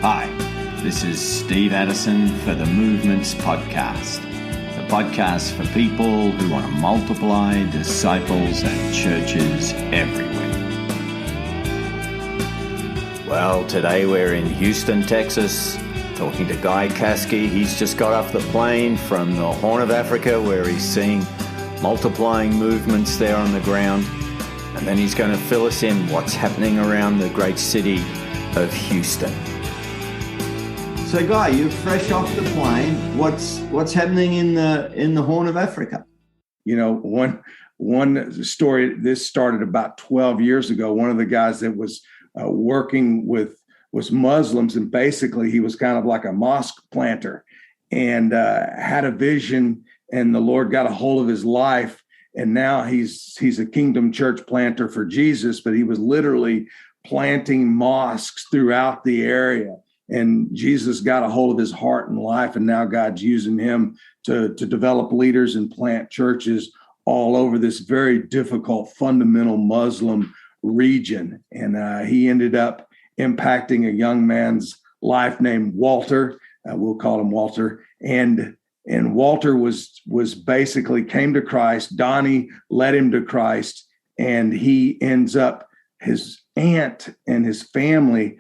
Hi, this is Steve Addison for the Movements Podcast, the podcast for people who want to multiply disciples and churches everywhere. Well, today we're in Houston, Texas, talking to Guy Caskey. He's just got off the plane from the Horn of Africa, where he's seeing multiplying movements there on the ground. And then he's going to fill us in what's happening around the great city of Houston. So, Guy, you're fresh off the plane. What's happening in the Horn of Africa? You know, one story. This started about 12 years ago. One of the guys that was working was Muslims, and basically he was kind of like a mosque planter, and had a vision, and the Lord got a hold of his life, and now he's a kingdom church planter for Jesus. But he was literally planting mosques throughout the area. And Jesus got a hold of his heart and life, and now God's using him to develop leaders and plant churches all over this very difficult, fundamental Muslim region. And he ended up impacting a young man's life named Walter. We'll call him Walter. And Walter was basically came to Christ. Donnie led him to Christ, and he ends up, his aunt and his family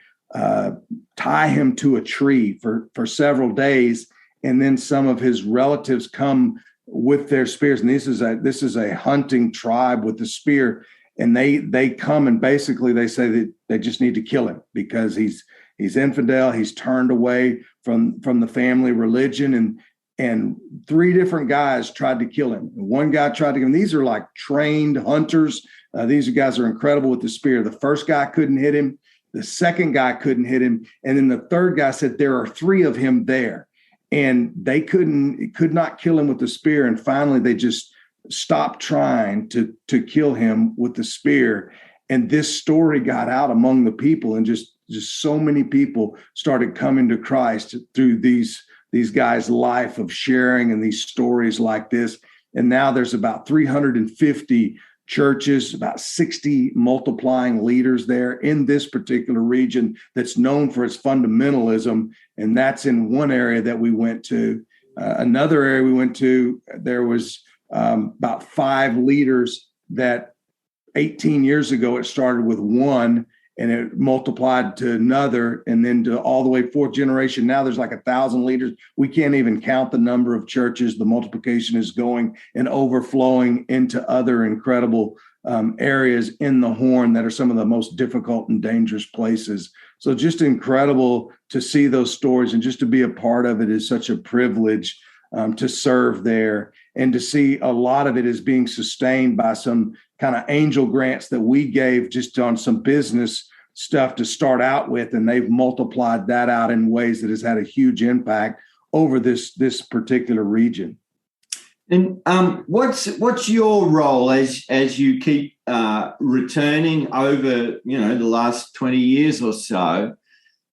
tie him to a tree for several days, and then some of his relatives come with their spears. And this is a hunting tribe with a spear, and they come, and basically they say that they just need to kill him because he's infidel. He's turned away from the family religion, and three different guys tried to kill him. One guy tried to kill him. These are like trained hunters. These guys are incredible with the spear. The first guy couldn't hit him. The second guy couldn't hit him. And then the third guy said there are three of him there, and they could not kill him with the spear. And finally, they just stopped trying to kill him with the spear. And this story got out among the people, and just so many people started coming to Christ through these guys' life of sharing and these stories like this. And now there's about 350 churches, about 60 multiplying leaders there in this particular region that's known for its fundamentalism. And that's in one area that we went to. Another area we went to, there was about 5 leaders that 18 years ago, it started with one, and it multiplied to another, and then to all the way 4th generation. Now there's like 1,000 leaders. We can't even count the number of churches. The multiplication is going and overflowing into other incredible areas in the Horn that are some of the most difficult and dangerous places. So just incredible to see those stories, and just to be a part of it is such a privilege to serve there, and to see a lot of it is being sustained by some kind of angel grants that we gave just on some business stuff to start out with. And they've multiplied that out in ways that has had a huge impact over this particular region. And what's your role as you keep returning over, the last 20 years or so?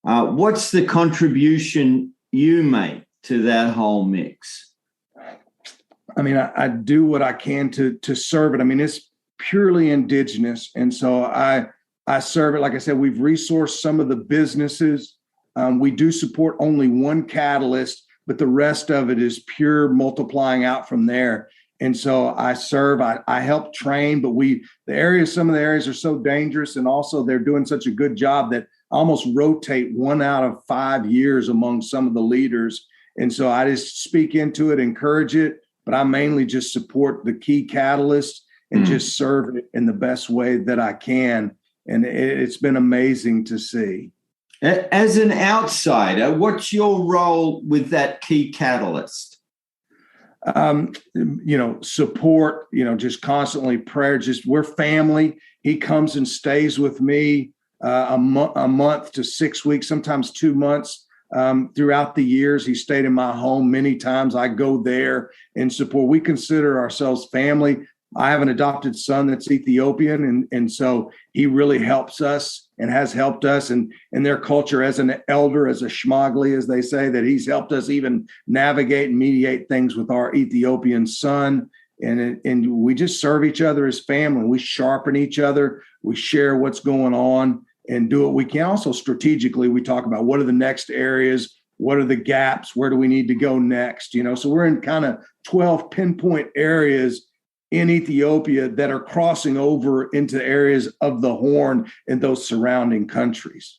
What's the contribution you make to that whole mix? I mean, I do what I can to serve it. I mean, it's purely indigenous. And so I serve it. Like I said, we've resourced some of the businesses. We do support only one catalyst, but the rest of it is pure multiplying out from there. And so I serve, I help train, but some of the areas are so dangerous, and also they're doing such a good job that I almost rotate 1 out of 5 years among some of the leaders. And so I just speak into it, encourage it, but I mainly just support the key catalyst and just serve it in the best way that I can. And it's been amazing to see. As an outsider, what's your role with that key catalyst? Support, just constantly prayer. We're family. He comes and stays with me a month to 6 weeks, sometimes 2 months. Throughout the years, he stayed in my home many times. I go there and support. We consider ourselves family. I have an adopted son that's Ethiopian, and so he really helps us and has helped us, and their culture as an elder, as a shmagli, as they say, that he's helped us even navigate and mediate things with our Ethiopian son. And we just serve each other as family. We sharpen each other. We share what's going on. and do what we can. Also, strategically, we talk about what are the next areas, what are the gaps, where do we need to go next? So we're in kind of 12 pinpoint areas in Ethiopia that are crossing over into areas of the Horn and those surrounding countries.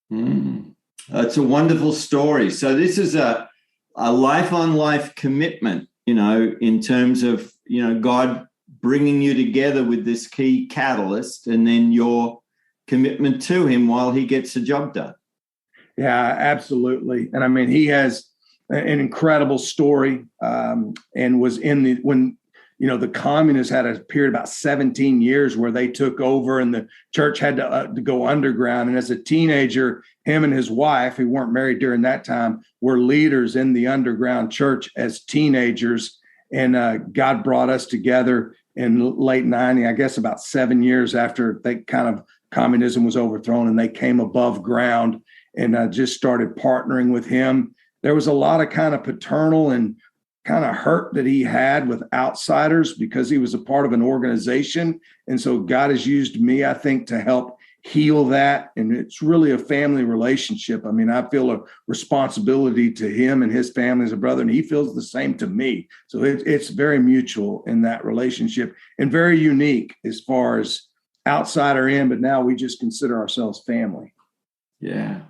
That's a wonderful story. So this is a life-on-life commitment, in terms of, God bringing you together with this key catalyst, and then your commitment to him while he gets the job done. Yeah, absolutely. And I mean, he has an incredible story, and was when the communists had a period of about 17 years where they took over and the church had to go underground. And as a teenager, him and his wife, who weren't married during that time, were leaders in the underground church as teenagers. And God brought us together in late 90, I guess about 7 years after communism was overthrown, and they came above ground and just started partnering with him. There was a lot of kind of paternal and kind of hurt that he had with outsiders because he was a part of an organization. And so God has used me, I think, to help heal that. And it's really a family relationship. I mean, I feel a responsibility to him and his family as a brother, and he feels the same to me. So it's very mutual in that relationship and very unique as far as outsider in, but now we just consider ourselves family. Yeah.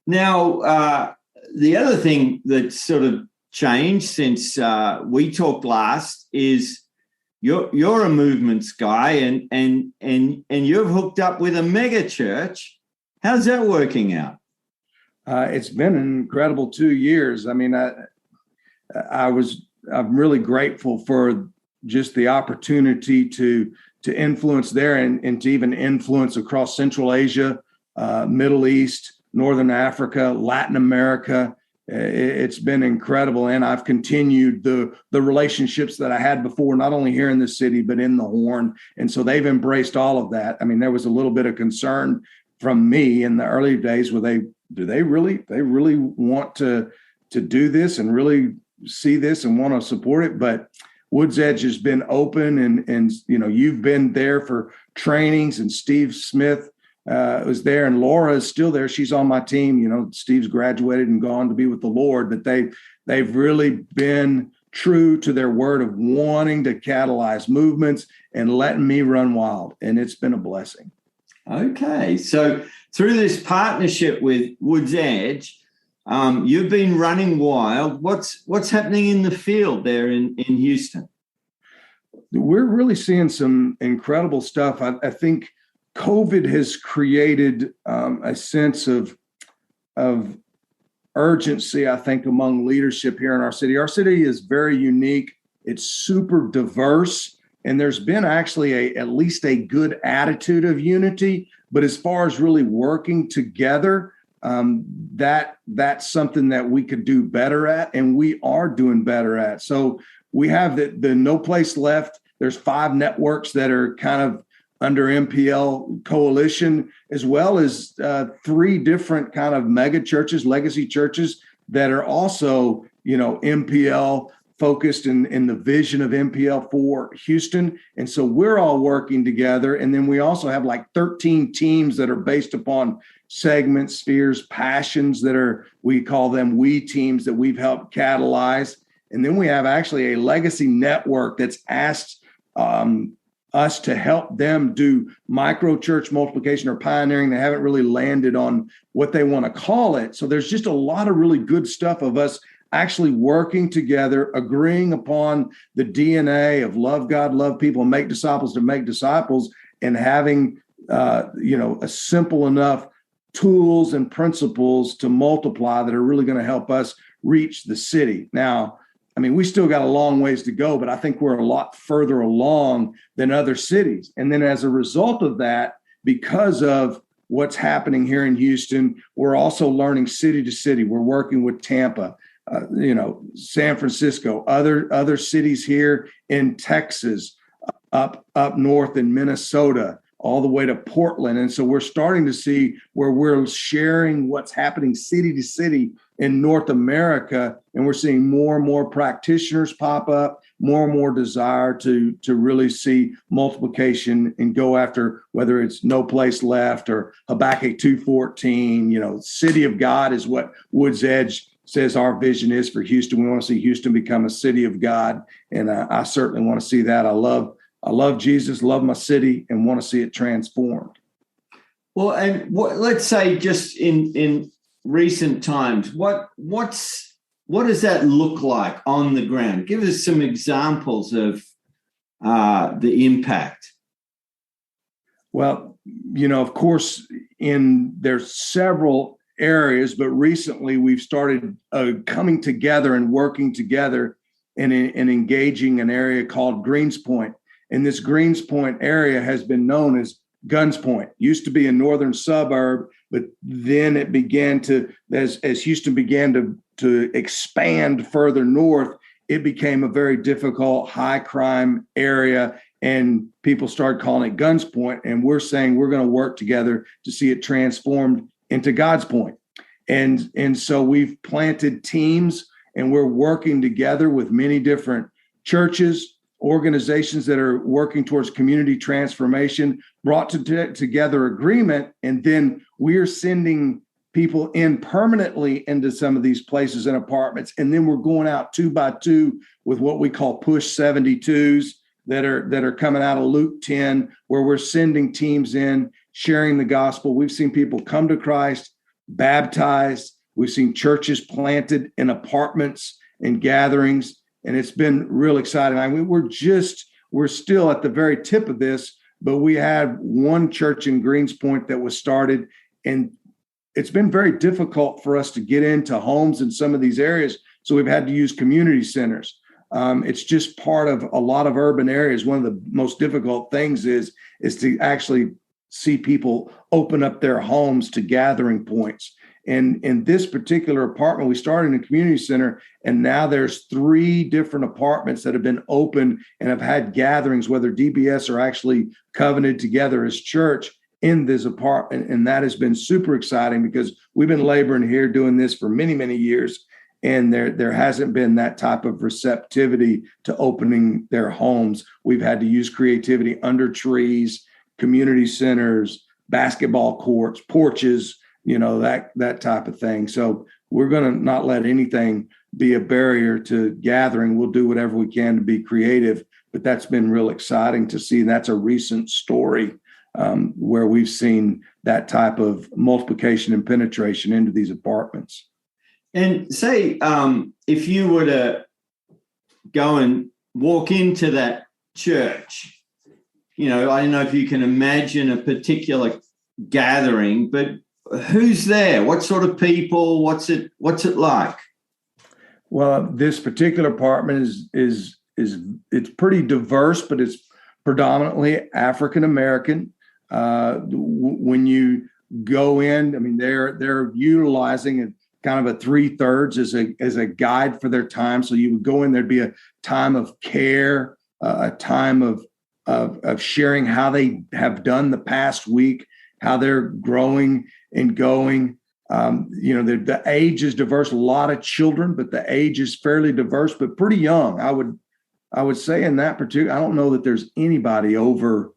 Now, the other thing that sort of changed since we talked last is you're a movements guy, and you've hooked up with a mega church. How's that working out? It's been an incredible 2 years. I mean, I'm really grateful for just the opportunity to influence there and to even influence across Central Asia, Middle East, Northern Africa, Latin America. It's been incredible. And I've continued the relationships that I had before, not only here in the city, but in the Horn. And so they've embraced all of that. I mean, there was a little bit of concern from me in the early days where they really want to do this and really see this and want to support it. But Woods Edge has been open and you've been there for trainings, and Steve Smith was there, and Laura is still there. She's on my team. Steve's graduated and gone to be with the Lord, but they've really been true to their word of wanting to catalyze movements and letting me run wild. And it's been a blessing. Okay. So through this partnership with Woods Edge, you've been running wild. What's happening in the field there in Houston? We're really seeing some incredible stuff. I think COVID has created a sense of urgency, I think, among leadership here in our city. Our city is very unique. It's super diverse, and there's been actually at least a good attitude of unity. But as far as really working together, that's something that we could do better at, and we are doing better at. So we have the No Place Left. There's 5 networks that are kind of under MPL coalition, as well as 3 different kind of mega churches, legacy churches that are also, MPL focused in the vision of MPL for Houston. And so we're all working together. And then we also have like 13 teams that are based upon segments, spheres, passions we call them we teams that we've helped catalyze. And then we have actually a legacy network that's asked us to help them do micro church multiplication or pioneering. They haven't really landed on what they want to call it. So there's just a lot of really good stuff of us actually working together, agreeing upon the DNA of love God, love people, and make disciples to make disciples, and having a simple enough tools and principles to multiply that are really going to help us reach the city. Now, I mean, we still got a long ways to go, but I think we're a lot further along than other cities. And then as a result of that, because of what's happening here in Houston, we're also learning city to city. We're working with Tampa, San Francisco, other cities here in Texas, up north in Minnesota, all the way to Portland. And so we're starting to see where we're sharing what's happening city to city in North America. And we're seeing more and more practitioners pop up, more and more desire to really see multiplication and go after, whether it's no place left or Habakkuk 2:14. City of God is what Woods Edge says our vision is for Houston. We want to see Houston become a city of God, and I certainly want to see that. I love Jesus, love my city, and want to see it transformed. Well, and let's say just in recent times, what does that look like on the ground? Give us some examples of the impact. Well, of course, there's several areas, but recently we've started coming together and working together and engaging an area called Greens Point. And this Greens Point area has been known as Guns Point. Used to be a northern suburb, but then it began to, as Houston began to expand further north, it became a very difficult, high crime area, and people started calling it Guns Point. And we're saying we're going to work together to see it transformed into God's Point. And so we've planted teams, and we're working together with many different churches, organizations that are working towards community transformation, brought together agreement, and then we're sending people in permanently into some of these places and apartments. And then we're going out 2 by 2 with what we call push 72s that are coming out of Luke 10, where we're sending teams in, sharing the gospel. We've seen people come to Christ, baptized. We've seen churches planted in apartments and gatherings, and it's been real exciting. I mean, we're still at the very tip of this, but we had one church in Greens Point that was started, and it's been very difficult for us to get into homes in some of these areas, so we've had to use community centers. It's just part of a lot of urban areas. One of the most difficult things is to actually see people open up their homes to gathering points. And in this particular apartment, we started in a community center, and now there's 3 different apartments that have been open and have had gatherings, whether DBS or actually covenanted together as church in this apartment. And that has been super exciting because we've been laboring here doing this for many, many years. And there hasn't been that type of receptivity to opening their homes. We've had to use creativity under trees, community centers, basketball courts, porches, that type of thing. So we're going to not let anything be a barrier to gathering. We'll do whatever we can to be creative, but that's been real exciting to see. That's a recent story where we've seen that type of multiplication and penetration into these apartments. And say, if you were to go and walk into that church, I don't know if you can imagine a particular gathering, but who's there? What sort of people? What's it like? Well, this particular apartment is it's pretty diverse, but it's predominantly African American. When you go in, I mean, they're utilizing kind of a 3/3 as a guide for their time. So you would go in, there'd be a time of care, a time of sharing how they have done the past week, how they're growing and going. The age is diverse, a lot of children, but the age is fairly diverse, but pretty young. I would say in that particular, I don't know that there's anybody over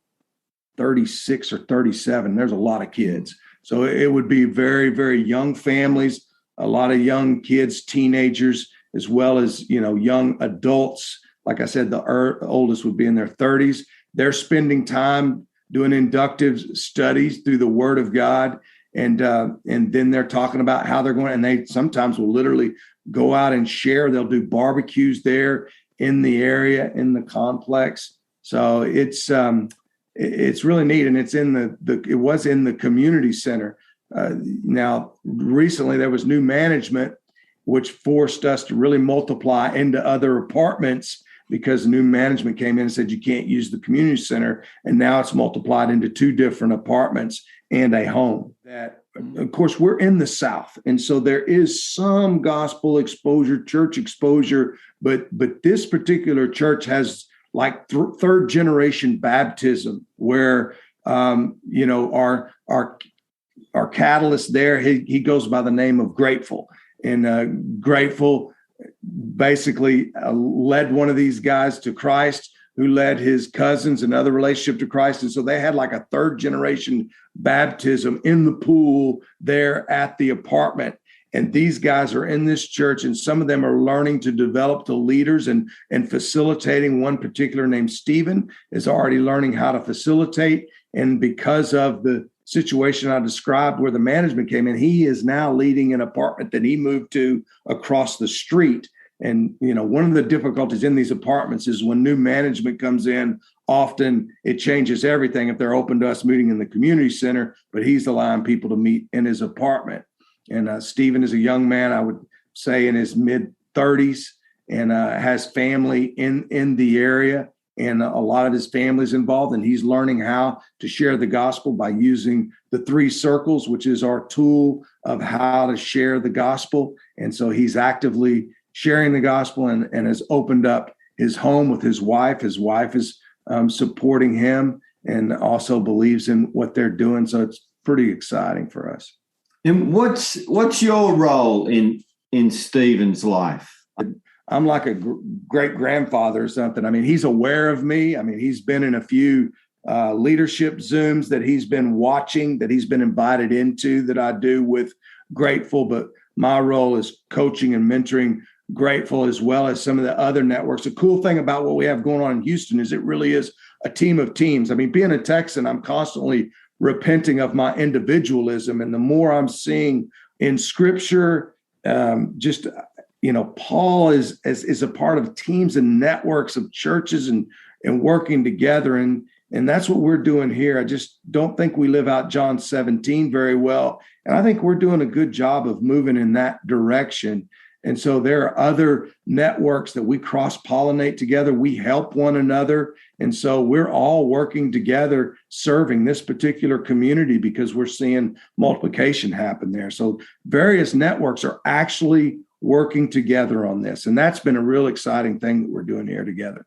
36 or 37. There's a lot of kids. So it would be very, very young families, a lot of young kids, teenagers, as well as, young adults. Like I said, the oldest would be in their 30s. They're spending time doing inductive studies through the Word of God. And then they're talking about how they're going, and they sometimes will literally go out and share. They'll do barbecues there in the area, in the complex. So it's really neat, and it's it was in the community center. Now, recently there was new management, which forced us to really multiply into other apartments because new management came in and said you can't use the community center, and now it's multiplied into 2 different apartments and a home. That, of course, we're in the South, and so there is some gospel exposure, church exposure, but this particular church has like 3rd generation baptism, where our catalyst there, he goes by the name of Grateful, and Grateful basically led one of these guys to Christ, who led his cousins another relationship to Christ. And so they had like a third generation baptism in the pool there at the apartment. And these guys are in this church, and some of them are learning to develop to leaders and facilitating. One particular named Stephen is already learning how to facilitate. And because of the situation I described where the management came in, he is now leading an apartment that he moved to across the street. And, one of the difficulties in these apartments is when new management comes in, often it changes everything if they're open to us meeting in the community center, but he's allowing people to meet in his apartment. And Stephen is a young man, I would say in his mid-30s, and has family in the area. And a lot of his family's involved, and he's learning how to share the gospel by using the 3 circles, which is our tool of how to share the gospel. And so he's actively sharing the gospel and has opened up his home with his wife. His wife is supporting him and also believes in what they're doing. So it's pretty exciting for us. And what's your role in Stephen's life? I'm like a great grandfather or something. I mean, he's aware of me. I mean, he's been in a few leadership Zooms that he's been watching, that he's been invited into, that I do with Grateful. But my role is coaching and mentoring Grateful, as well as some of the other networks. The cool thing about what we have going on in Houston is it really is a team of teams. I mean, being a Texan, I'm constantly repenting of my individualism. And the more I'm seeing in Scripture, Paul is a part of teams and networks of churches and working together. And that's what we're doing here. I just don't think we live out John 17 very well. And I think we're doing a good job of moving in that direction. And so there are other networks that we cross-pollinate together. We help one another. And so we're all working together, serving this particular community because we're seeing multiplication happen there. So various networks are actually working together on this. And that's been a real exciting thing that we're doing here together.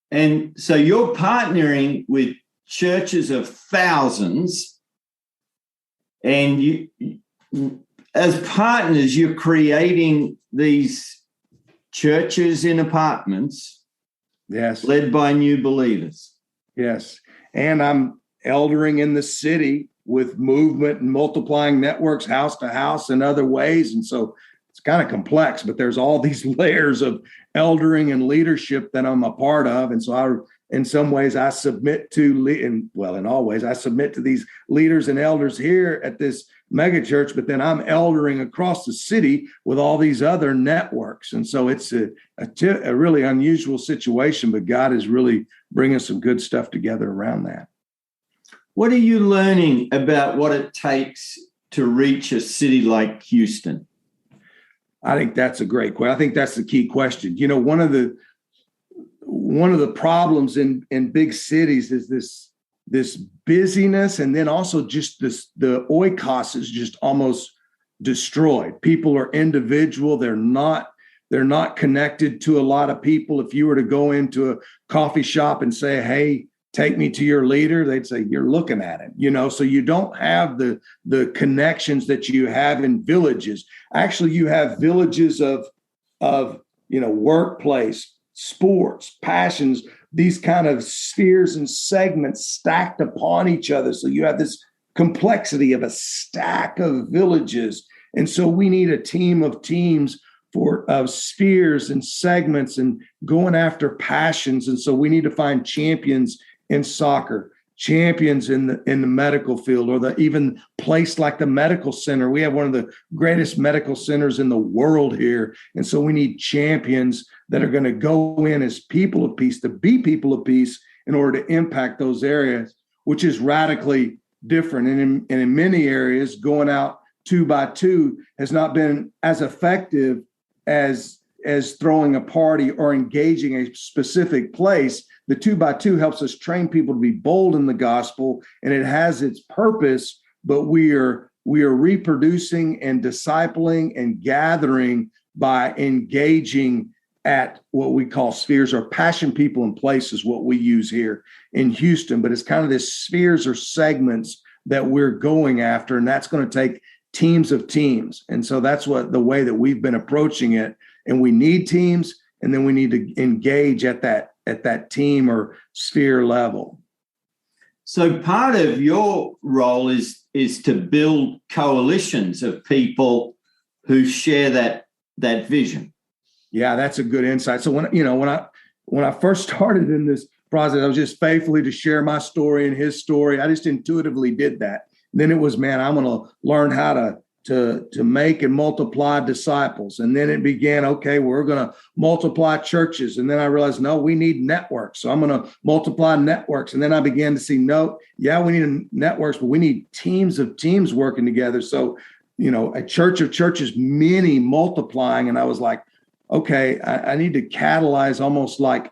And so you're partnering with churches of thousands, and you, as partners, you're creating these churches in apartments. Yes. Led by new believers. Yes. And I'm eldering in the city with movement and multiplying networks, house to house, and other ways. And so it's kind of complex, but there's all these layers of eldering and leadership that I'm a part of. And so in some ways, I submit to, in all ways, I submit to these leaders and elders here at this mega church, but then I'm eldering across the city with all these other networks. And so it's a really unusual situation, but God is really bringing some good stuff together around that. What are you learning about what it takes to reach a city like Houston? I think that's a great question. I think that's the key question. One of the problems in big cities is this busyness, and then also just the oikos is just almost destroyed. People are individual. They're not connected to a lot of people. If you were to go into a coffee shop and say, "Hey, take me to your leader," they'd say, "You're looking at him." So you don't have the connections that you have in villages. Actually, you have villages of workplace, sports, passions, these kind of spheres and segments stacked upon each other. So you have this complexity of a stack of villages. And so we need a team of teams of spheres and segments and going after passions. And so we need to find champions in soccer, champions in the medical field, or even place like the medical center. We have one of the greatest medical centers in the world here. And so we need champions that are going to go in as people of peace, to be people of peace in order to impact those areas, which is radically different. And in many areas, going out 2 by 2 has not been as effective as throwing a party or engaging a specific place. The 2 by 2 helps us train people to be bold in the gospel, and it has its purpose, but we are reproducing and discipling and gathering by engaging at what we call spheres, or passion people in place is what we use here in Houston. But it's kind of this spheres or segments that we're going after, and that's going to take teams of teams. And so that's the way that we've been approaching it. And we need teams, and then we need to engage at that team or sphere level. So part of your role is to build coalitions of people who share that vision. Yeah, that's a good insight. So when I first started in this process, I was just faithfully to share my story and his story. I just intuitively did that. And then it was, man, I'm going to learn how to make and multiply disciples. And then it began, okay, we're going to multiply churches. And then I realized, no, we need networks. So I'm going to multiply networks. And then I began to see, we need networks, but we need teams of teams working together. So, a church of churches, many multiplying. And I was like, okay, I need to catalyze almost like,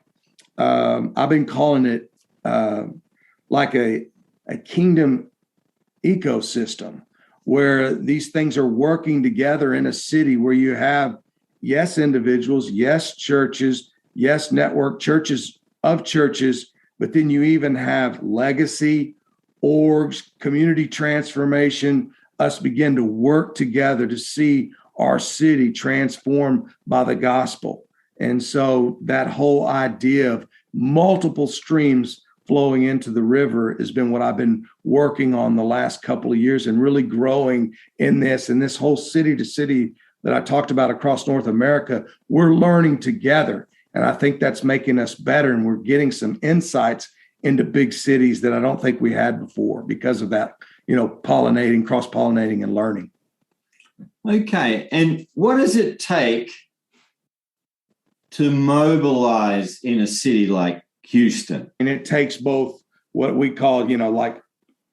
I've been calling it like a kingdom ecosystem, where these things are working together in a city where you have, yes, individuals, yes, churches, yes, network churches of churches, but then you even have legacy, orgs, community transformation, us begin to work together to see our city transformed by the gospel. And so that whole idea of multiple streams flowing into the river has been what I've been working on the last couple of years, and really growing in this. And this whole city to city that I talked about across North America, we're learning together. And I think that's making us better. And we're getting some insights into big cities that I don't think we had before because of that, cross-pollinating and learning. Okay. And what does it take to mobilize in a city like Houston? And it takes both what we call, like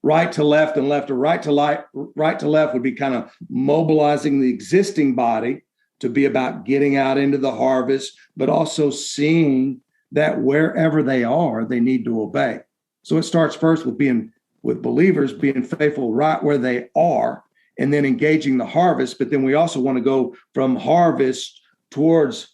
right to left and left to right to left would be kind of mobilizing the existing body to be about getting out into the harvest, but also seeing that wherever they are, they need to obey. So it starts first with believers being faithful right where they are, and then engaging the harvest. But then we also want to go from harvest towards,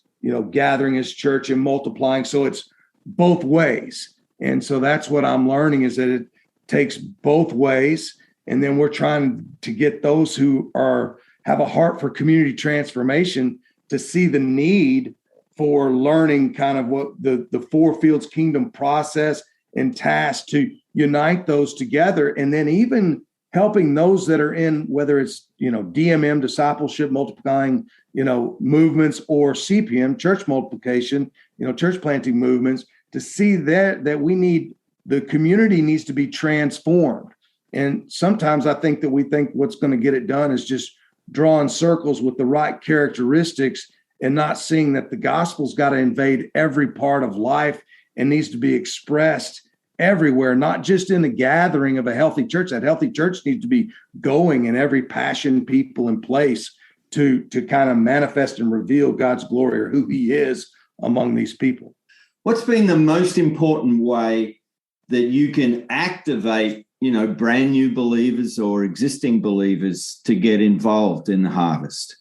gathering as church and multiplying. So it's both ways. And so that's what I'm learning, is that it takes both ways. And then we're trying to get those who have a heart for community transformation to see the need for learning kind of what the Four Fields Kingdom process and task, to unite those together. And then even helping those that are in, whether it's, DMM, discipleship, multiplying, movements, or CPM, church multiplication, church planting movements, to see that the community needs to be transformed. And sometimes I think that we think what's going to get it done is just drawing circles with the right characteristics, and not seeing that the gospel's got to invade every part of life and needs to be expressed everywhere, not just in the gathering of a healthy church. That healthy church needs to be going in every passion, people, and place to kind of manifest and reveal God's glory, or who he is among these people. What's been the most important way that you can activate, brand new believers or existing believers to get involved in the harvest?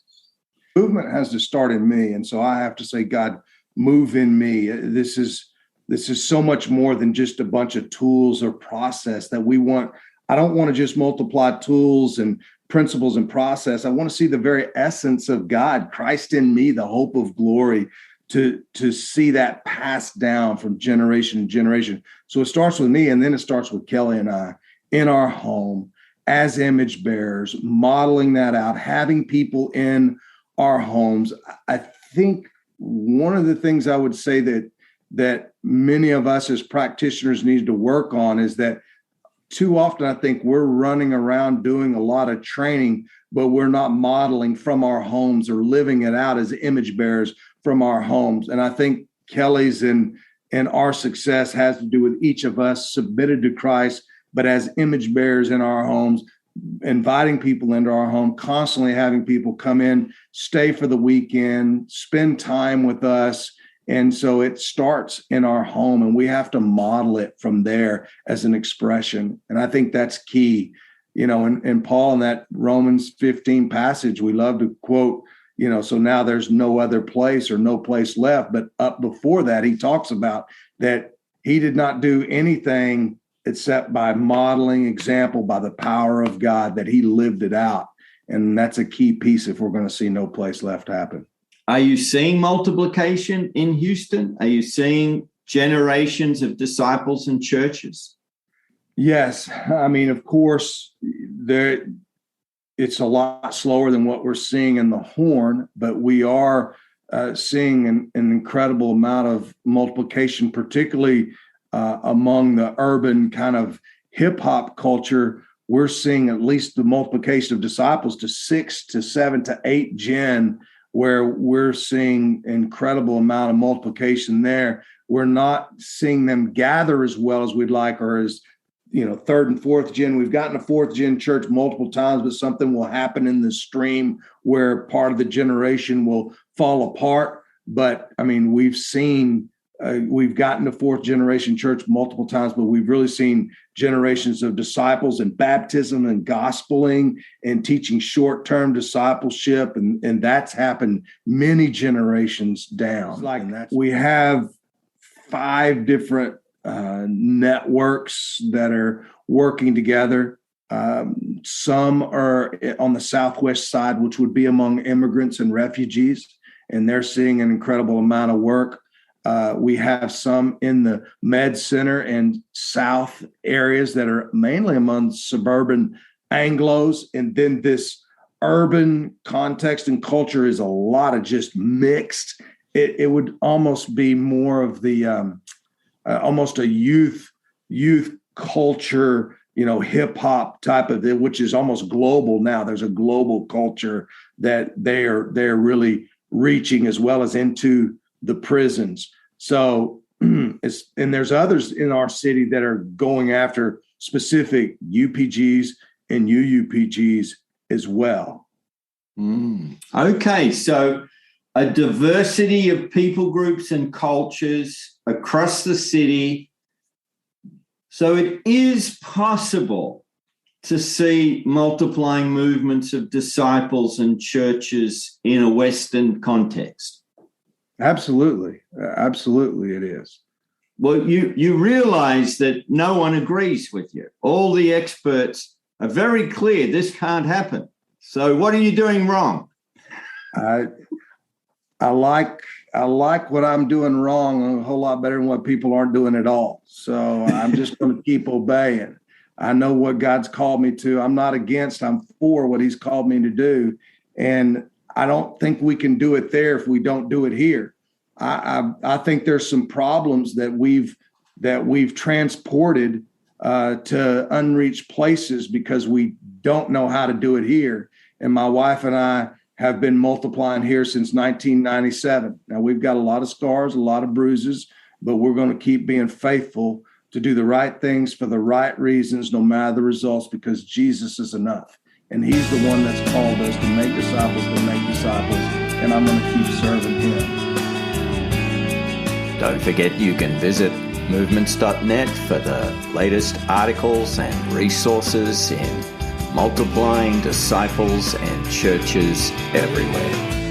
Movement has to start in me. And so I have to say, God, move in me. This is so much more than just a bunch of tools or process that we want. I don't want to just multiply tools and principles and process. I want to see the very essence of God, Christ in me, the hope of glory, to see that passed down from generation to generation. So it starts with me, and then it starts with Kelly and I in our home as image bearers, modeling that out, having people in our homes. I think one of the things I would say that many of us as practitioners need to work on is that too often I think we're running around doing a lot of training, but we're not modeling from our homes or living it out as image bearers from our homes. And I think Kelly's and our success has to do with each of us submitted to Christ, but as image bearers in our homes, inviting people into our home, constantly having people come in, stay for the weekend, spend time with us. And so it starts in our home, and we have to model it from there as an expression. And I think that's key. And Paul, in that Romans 15 passage, we love to quote, so now there's no other place or no place left. But up before that, he talks about that he did not do anything except by modeling example by the power of God, that he lived it out. And that's a key piece if we're going to see no place left happen. Are you seeing multiplication in Houston? Are you seeing generations of disciples and churches? Yes. I mean, of course, it's a lot slower than what we're seeing in the Horn, but we are seeing an incredible amount of multiplication, particularly among the urban kind of hip hop culture. We're seeing at least the multiplication of disciples to 6 to 7 to 8 gen, where we're seeing incredible amount of multiplication there. We're not seeing them gather as well as we'd like, or as, third and fourth gen. We've gotten a fourth gen church multiple times, but something will happen in the stream where part of the generation will fall apart. But I mean, we've gotten a fourth generation church multiple times, but we've really seen generations of disciples and baptism and gospeling and teaching short-term discipleship. And that's happened many generations down. We have 5 different networks that are working together. Some are on the southwest side, which would be among immigrants and refugees, and they're seeing an incredible amount of work. We have some in the Med Center and South areas that are mainly among suburban Anglos. And then this urban context and culture is a lot of just mixed. It would almost be more of the almost a youth culture, hip hop type of it, which is almost global now. There's a global culture that they're really reaching, as well as into the prisons. So and there's others in our city that are going after specific UPGs and UUPGs as well. Okay, so a diversity of people groups and cultures across the city. So it is possible to see multiplying movements of disciples and churches in a Western context. Absolutely. Absolutely it is. Well, you realize that no one agrees with you. All the experts are very clear this can't happen. So what are you doing wrong? I like what I'm doing wrong a whole lot better than what people aren't doing at all. So I'm just going to keep obeying. I know what God's called me to. I'm not against, I'm for what he's called me to do. And I don't think we can do it there if we don't do it here. I think there's some problems that we've transported to unreached places because we don't know how to do it here. And my wife and I have been multiplying here since 1997. Now, we've got a lot of scars, a lot of bruises, but we're going to keep being faithful to do the right things for the right reasons, no matter the results, because Jesus is enough. And he's the one that's called us to make disciples, and I'm going to keep serving him. Don't forget you can visit movements.net for the latest articles and resources in multiplying disciples and churches everywhere.